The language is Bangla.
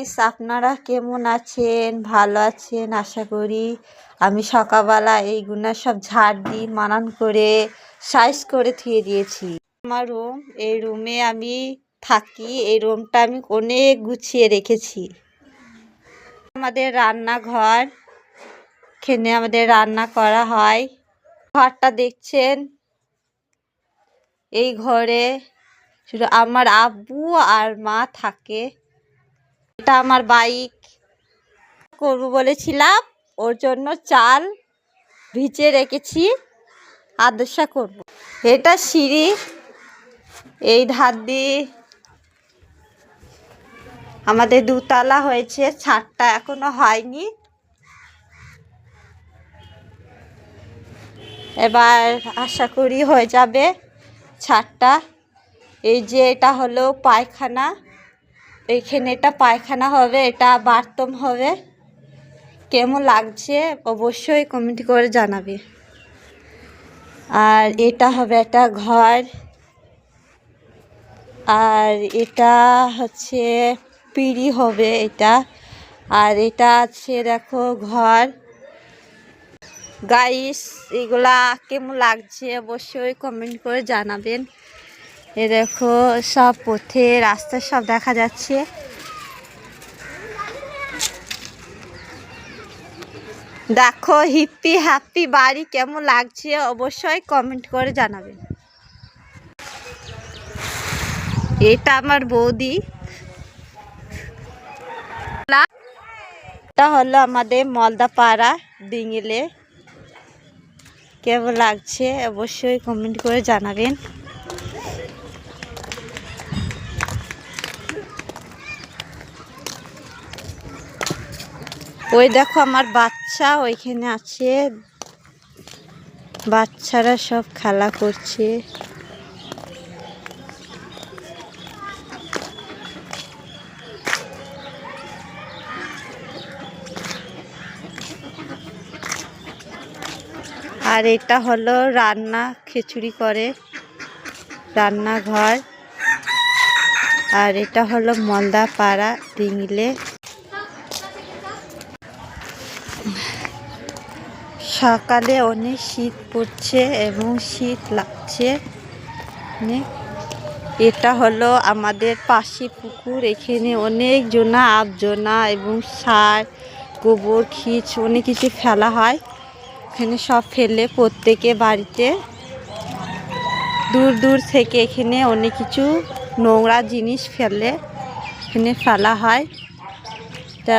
গাইস, আপনারা কেমন আছেন? ভালো আছেন আশা করি। আমি সকালবেলা এইগুলা সব ঝাড় দিয়ে মানান করে সাইজ করে থুয়ে দিয়েছি। আমার রুম, এই রুমে আমি থাকি। এই রুমটা আমি অনেক গুছিয়ে রেখেছি। আমাদের রান্নাঘর, এখানে আমাদের রান্না করা হয়। ঘরটা দেখছেন, এই ঘরে শুধু আমার আব্বু আর মা থাকে। এটা আমার বাইক করব বলেছিলাম, ওর জন্য চাল ভিজে রেখেছি, আদর্শা করব। এটা সিঁড়ি, এই ধার দিয়ে আমাদের দুতলা হয়েছে, ছাদটা এখনো হয়নি। এবার আশা করি হয়ে যাবে ছাদটা। এই যে এটা হলো পায়খানা, এইখানে এটা পায়খানা হবে, এটা বাথরুম হবে। কেমন লাগছে অবশ্যই কমেন্ট করে জানাবে। আর এটা হবে একটা ঘর, আর এটা হচ্ছে পিঁড়ি হবে এটা। আর এটা আছে দেখো ঘর। গাইস, এগুলা কেমন লাগছে অবশ্যই কমেন্ট করে জানাবেন। এ দেখো সব পথে রাস্তা সব দেখা যাচ্ছে। দেখো হিপ্পি হ্যাপি বাড়ি কেমন লাগছে অবশ্যই কমেন্ট করে জানাবেন। এটা আমার বৌদি, এটা হলো আমাদের মলদাপাড়া ডিঙ্গিলে। কেমন লাগছে অবশ্যই কমেন্ট করে জানাবেন। ওই দেখো আমার বাচ্চা ওইখানে আছে, বাচ্চারা সব খেলা করছে। আর এটা হলো রান্না, খিচুড়ি করে রান্নাঘর। আর এটা হলো মলদাপাড়া ডিঙ্গিলে। সকালে অনেক শীত পড়ছে এবং শীত লাগছে অনেক। এটা হলো আমাদের পাশে পুকুর, এখানে অনেক জনা আবর্জনা এবং সার, গোবর, খিচ অনেক কিছু ফেলা হয়। এখানে সব ফেলে প্রত্যেকে বাড়িতে দূর দূর থেকে এখানে অনেক কিছু নোংরা জিনিস ফেলে এখানে ফেলা হয়।